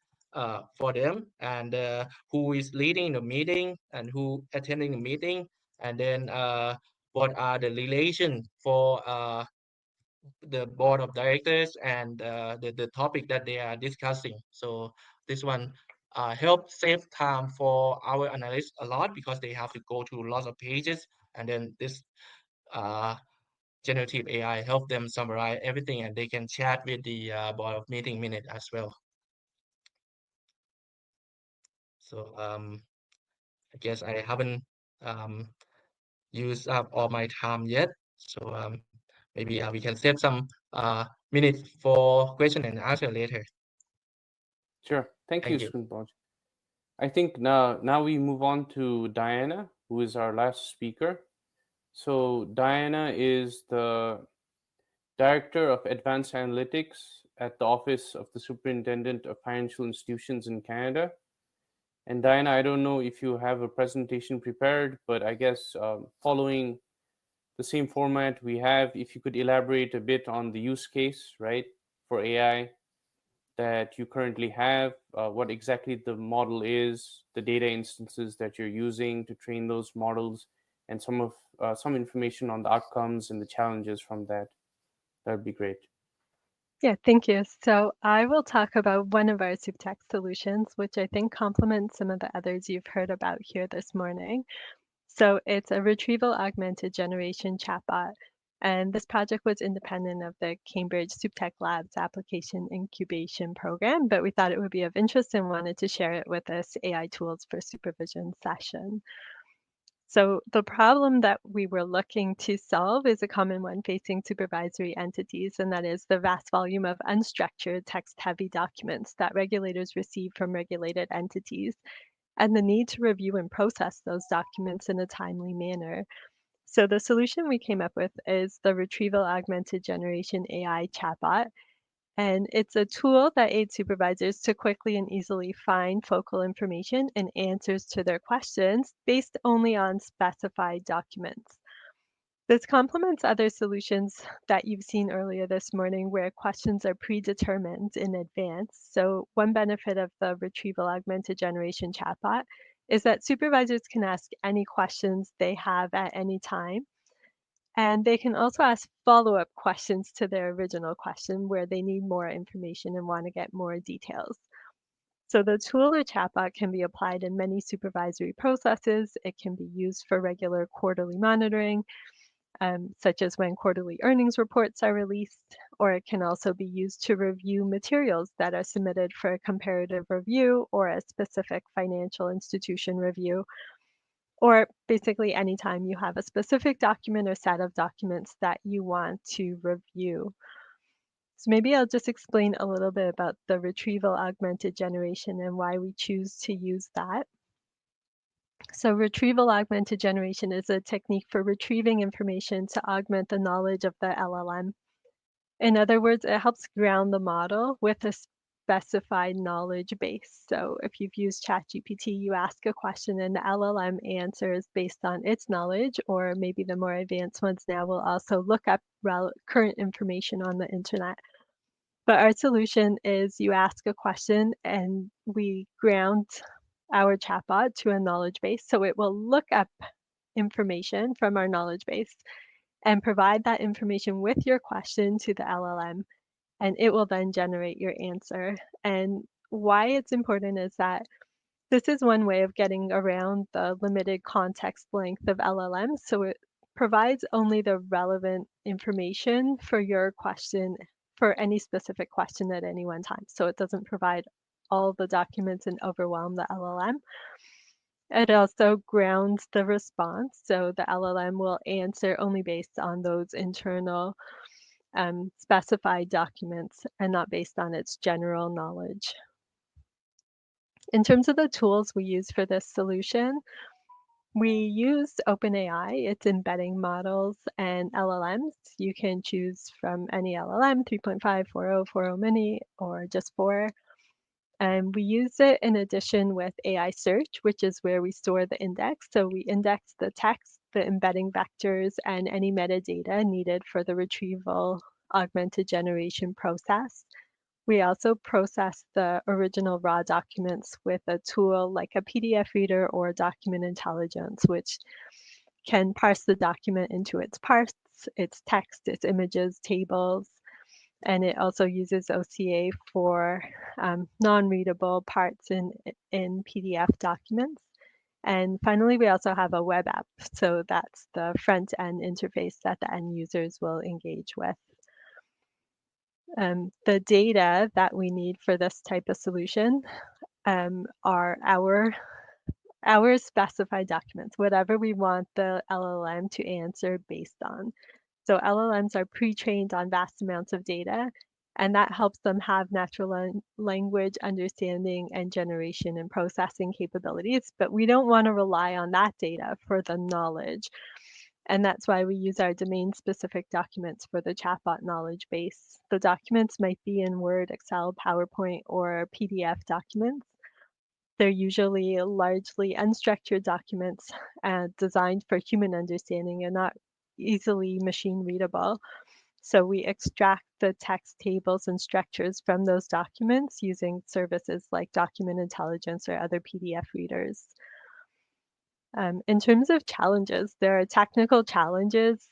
for them, and who is leading the meeting and who attending the meeting, and then what are the relation for the board of directors and the topic that they are discussing. So this one help save time for our analysts a lot, because they have to go to lots of pages, and then this uh, generative AI help them summarize everything, and they can chat with the board of meeting minute as well. So I guess I haven't um, used up all my time yet. So maybe we can save some minutes for question and answer later. Sure. Thank you, Thank you. Skundboj. I think now we move on to Diana, who is our last speaker. So Diana is the Director of Advanced Analytics at the Office of the Superintendent of Financial Institutions in Canada. And Diana, I don't know if you have a presentation prepared, but I guess following the same format we have, if you could elaborate a bit on the use case, right, for AI that you currently have, what exactly the model is, the data instances that you're using to train those models, and some information on the outcomes and the challenges from that. That would be great. Yeah, thank you. So I will talk about one of our SupTech solutions, which I think complements some of the others you've heard about here this morning. So it's a retrieval augmented generation chatbot. And this project was independent of the Cambridge SupTech Labs application incubation program, but we thought it would be of interest and wanted to share it with this AI Tools for Supervision session. So the problem that we were looking to solve is a common one facing supervisory entities, and that is the vast volume of unstructured text-heavy documents that regulators receive from regulated entities, and the need to review and process those documents in a timely manner. So the solution we came up with is the Retrieval Augmented Generation AI chatbot. And it's a tool that aids supervisors to quickly and easily find focal information and answers to their questions based only on specified documents. This complements other solutions that you've seen earlier this morning where questions are predetermined in advance. So one benefit of the Retrieval Augmented Generation chatbot is that supervisors can ask any questions they have at any time. And they can also ask follow-up questions to their original question where they need more information and want to get more details. So the tool or chatbot can be applied in many supervisory processes. It can be used for regular quarterly monitoring, such as when quarterly earnings reports are released, or it can also be used to review materials that are submitted for a comparative review or a specific financial institution review, or basically anytime you have a specific document or set of documents that you want to review. So maybe I'll just explain a little bit about the retrieval augmented generation and why we choose to use that. So retrieval augmented generation is a technique for retrieving information to augment the knowledge of the LLM. In other words, it helps ground the model with a specified knowledge base. So if you've used ChatGPT, you ask a question and the LLM answers based on its knowledge, or maybe the more advanced ones now will also look up current information on the internet. But our solution is you ask a question and we ground our chatbot to a knowledge base. So it will look up information from our knowledge base and provide that information with your question to the LLM, and it will then generate your answer. And why it's important is that this is one way of getting around the limited context length of LLMs. So it provides only the relevant information for your question, for any specific question at any one time. So it doesn't provide all the documents and overwhelm the LLM. It also grounds the response. So the LLM will answer only based on those internal specified documents and not based on its general knowledge. In terms of the tools we use for this solution, we use OpenAI. It's embedding models and LLMs. You can choose from any LLM, 3.5, 4.0, 4.0 mini, or just 4. And we use it in addition with AI search, which is where we store the index. So we index the text, the embedding vectors, and any metadata needed for the retrieval augmented generation process. We also process the original raw documents with a tool like a PDF reader or document intelligence, which can parse the document into its parts, its text, its images, tables, and it also uses OCA for non-readable parts in PDF documents. And finally, we also have a web app. So that's the front-end interface that the end users will engage with. The data that we need for this type of solution are our specified documents, whatever we want the LLM to answer based on. So LLMs are pre-trained on vast amounts of data, and that helps them have natural language understanding and generation and processing capabilities, but we don't want to rely on that data for the knowledge. And that's why we use our domain-specific documents for the chatbot knowledge base. The documents might be in Word, Excel, PowerPoint, or PDF documents. They're usually largely unstructured documents designed for human understanding and not easily machine readable. So we extract the text tables and structures from those documents using services like Document Intelligence or other PDF readers. In terms of challenges, there are technical challenges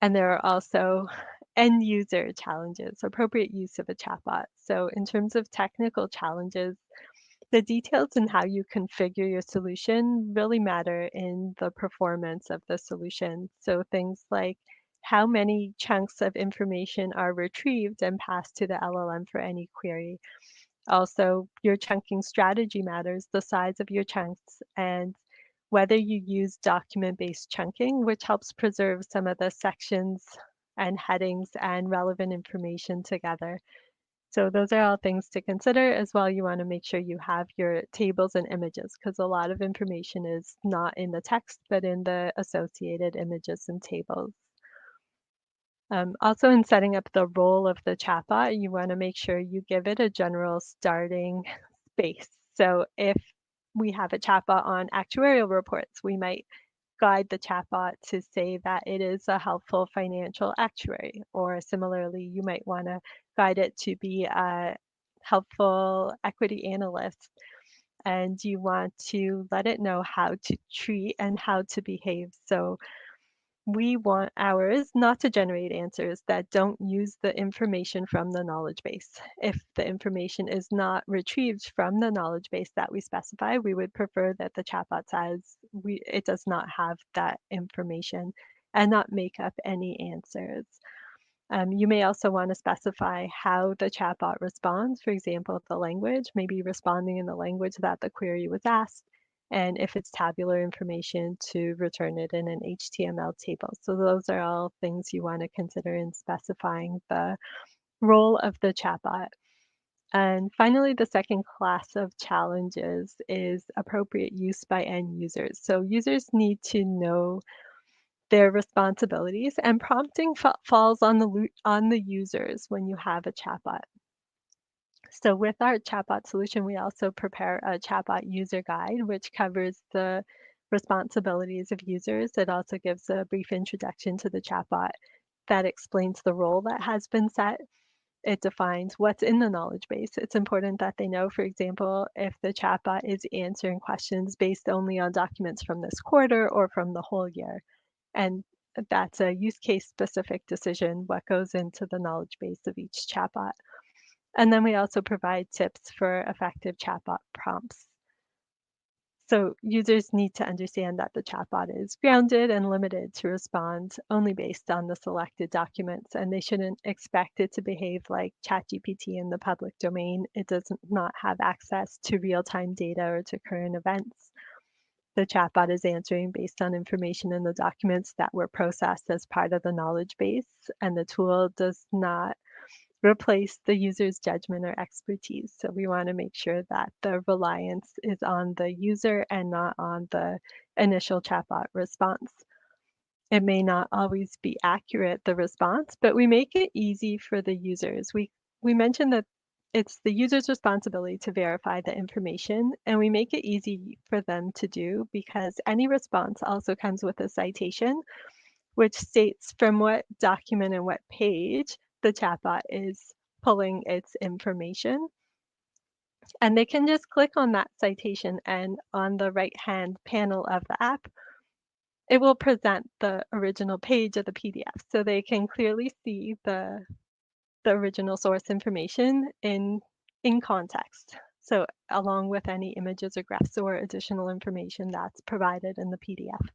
and there are also end user challenges, appropriate use of a chatbot. So in terms of technical challenges, the details in how you configure your solution really matter in the performance of the solution. So things like how many chunks of information are retrieved and passed to the LLM for any query. Also, your chunking strategy matters, the size of your chunks, and whether you use document-based chunking, which helps preserve some of the sections and headings and relevant information together. So those are all things to consider as well. You want to make sure you have your tables and images because a lot of information is not in the text, but in the associated images and tables. Also in setting up the role of the chatbot, you want to make sure you give it a general starting space. So if we have a chatbot on actuarial reports, we might guide the chatbot to say that it is a helpful financial actuary, or similarly, you might want to guide it to be a helpful equity analyst, and you want to let it know how to treat and how to behave. So we want ours not to generate answers that don't use the information from the knowledge base. If the information is not retrieved from the knowledge base that we specify, we would prefer that the chatbot says it does not have that information and not make up any answers. You may also want to specify how the chatbot responds. For example, the language, maybe responding in the language that the query was asked, and if it's tabular information, to return it in an HTML table. So those are all things you want to consider in specifying the role of the chatbot. And finally, the second class of challenges is appropriate use by end users. So users need to know their responsibilities, and prompting falls on the users when you have a chatbot. So with our chatbot solution, we also prepare a chatbot user guide, which covers the responsibilities of users. It also gives a brief introduction to the chatbot that explains the role that has been set. It defines what's in the knowledge base. It's important that they know, for example, if the chatbot is answering questions based only on documents from this quarter or from the whole year. And that's a use case specific decision, what goes into the knowledge base of each chatbot. And then we also provide tips for effective chatbot prompts. So users need to understand that the chatbot is grounded and limited to respond only based on the selected documents, and they shouldn't expect it to behave like ChatGPT in the public domain. It does not have access to real-time data or to current events. The chatbot is answering based on information in the documents that were processed as part of the knowledge base, and the tool does not replace the user's judgment or expertise. So we want to make sure that the reliance is on the user and not on the initial chatbot response. It may not always be accurate, the response, but we make it easy for the users. We mentioned that it's the user's responsibility to verify the information, and we make it easy for them to do because any response also comes with a citation, which states from what document and what page the chatbot is pulling its information. And they can just click on that citation, and on the right-hand panel of the app, it will present the original page of the PDF. So they can clearly see the original source information in context. So along with any images or graphs or additional information that's provided in the PDF.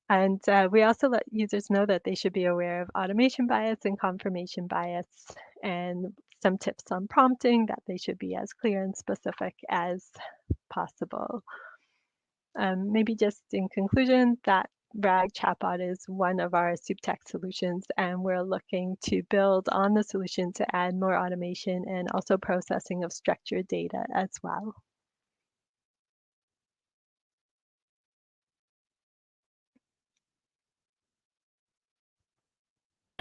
And we also let users know that they should be aware of automation bias and confirmation bias, and some tips on prompting, that they should be as clear and specific as possible. Maybe just in conclusion, that RAG chatbot is one of our SupTech solutions, and we're looking to build on the solution to add more automation and also processing of structured data as well.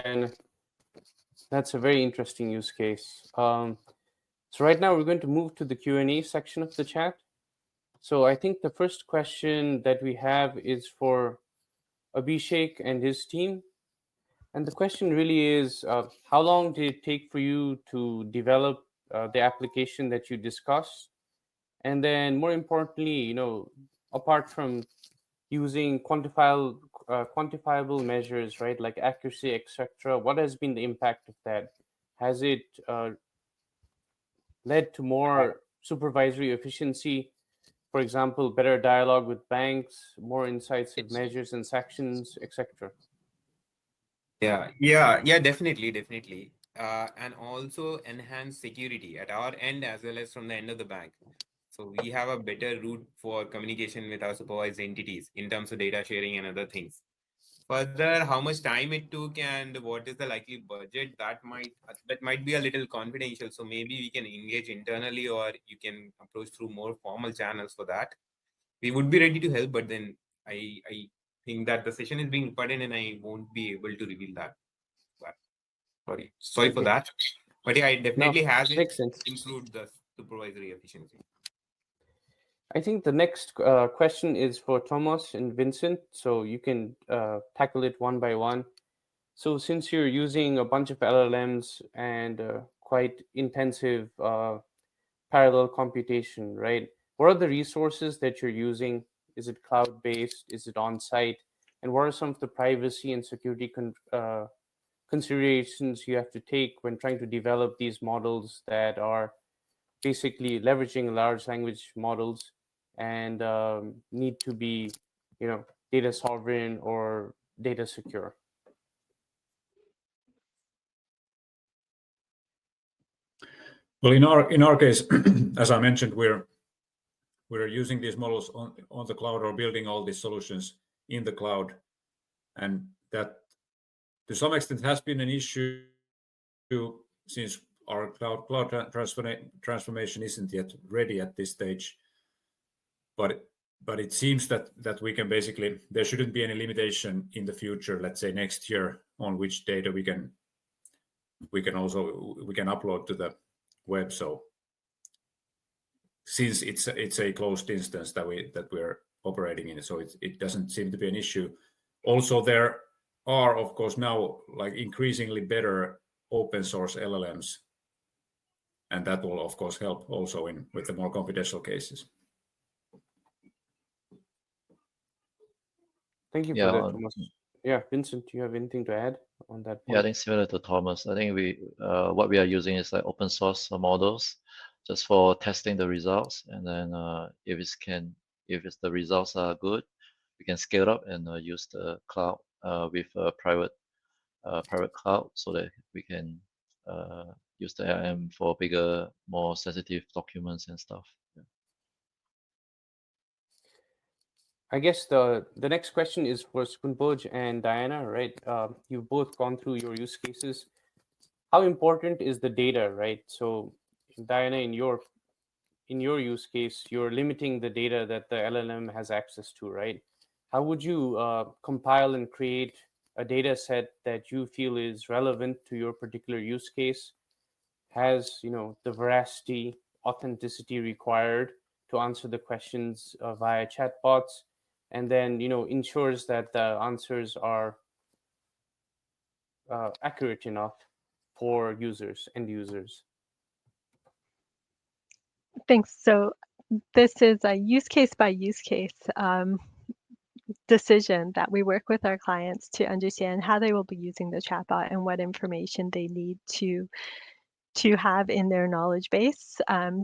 And that's a very interesting use case. So right now we're going to move to the Q&A section of the chat. So I think the first question that we have is for Abhisekh and his team. And the question really is, how long did it take for you to develop the application that you discussed? And then more importantly, apart from using quantifiable measures, right, like accuracy, etc., what has been the impact of that? Has it led to more supervisory efficiency? For example, better dialogue with banks, more incisive measures and sanctions, etc. Yeah, definitely. And also enhance security at our end as well as from the end of the bank. So we have a better route for communication with our supervised entities in terms of data sharing and other things. Further, how much time it took and what is the likely budget, that might be a little confidential. So maybe we can engage internally, or you can approach through more formal channels for that. We would be ready to help, but then I think that the session is being recorded and I won't be able to reveal that. Sorry for that. But yeah, it definitely has improved the supervisory efficiency. I think the next question is for Tuomas and Vincent, so you can tackle it one by one. So since you're using a bunch of LLMs and quite intensive parallel computation, right? What are the resources that you're using? Is it cloud-based? Is it on-site? And what are some of the privacy and security considerations you have to take when trying to develop these models that are basically leveraging large language models and need to be, data sovereign or data secure? Well, in our case, as I mentioned, we're using these models on the cloud, or building all these solutions in the cloud, and that to some extent has been an issue since our cloud transformation isn't yet ready at this stage. But it seems that we can basically, there shouldn't be any limitation in the future, let's say next year, on which data we can upload to the web. So since it's a closed instance that we're operating in, so it doesn't seem to be an issue. Also, there are, of course, now like increasingly better open source LLMs, and that will of course help also with the more confidential cases. Thank you for that, Tuomas. Yeah, Vincent, do you have anything to add on that point? Yeah, I think similar to Tuomas. I think what we are using is like open source models. just for testing the results. And then if the results are good, we can scale up and use the cloud with a private cloud, so that we can use the LLM for bigger, more sensitive documents and stuff. Yeah. I guess the next question is for Skunpoj and Diana, right? You've both gone through your use cases. How important is the data, right? So Diana, in your use case, you're limiting the data that the LLM has access to, right? How would you compile and create a data set that you feel is relevant to your particular use case, has the veracity, authenticity required to answer the questions via chatbots, and then ensures that the answers are accurate enough for end users? Thanks. So this is a use case by use case decision that we work with our clients to understand how they will be using the chatbot and what information they need to have in their knowledge base.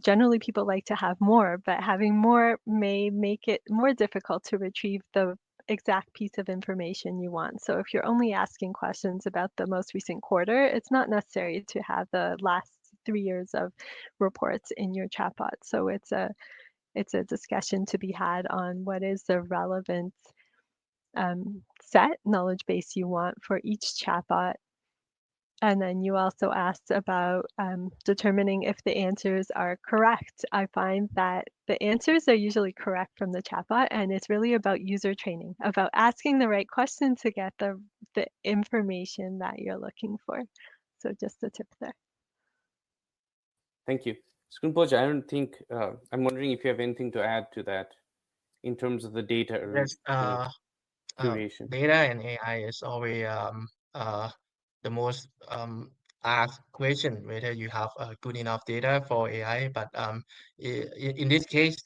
Generally, people like to have more, but having more may make it more difficult to retrieve the exact piece of information you want. So if you're only asking questions about the most recent quarter, it's not necessary to have the last 3 years of reports in your chatbot. So it's a discussion to be had on what is the relevant set knowledge base you want for each chatbot. And then you also asked about determining if the answers are correct. I find that the answers are usually correct from the chatbot, and it's really about user training, about asking the right question to get the information that you're looking for. So just a tip there. Thank you. Skunpoj, I don't think, I'm wondering if you have anything to add to that in terms of the data Yes, curation. data and AI is always the most asked question, whether you have good enough data for AI. But in this case,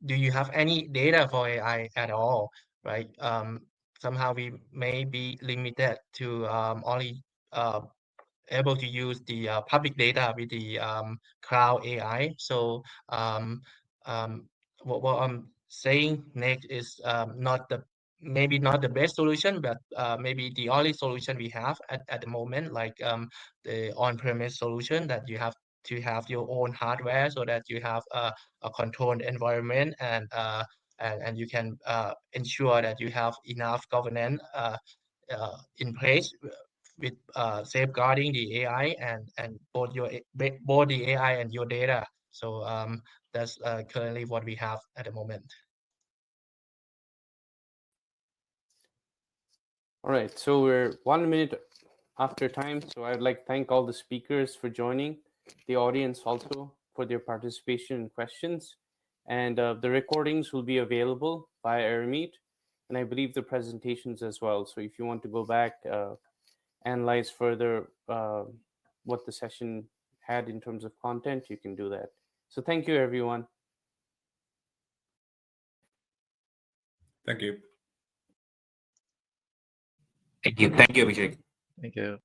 do you have any data for AI at all, right? Somehow we may be limited to only able to use the public data with the cloud AI. So what I'm saying next is maybe not the best solution, but maybe the only solution we have at the moment, like the on-premise solution, that you have to have your own hardware so that you have a controlled environment, and you can ensure that you have enough governance in place with safeguarding the AI and both the AI and your data. So that's currently what we have at the moment. All right, so we're 1 minute after time. So I'd like to thank all the speakers for joining, the audience also for their participation and questions. And the recordings will be available via AirMeet, and I believe the presentations as well. So if you want to go back, analyze further what the session had in terms of content, you can do that. So thank you, everyone. Thank you. Thank you, Abhisekh. Thank you.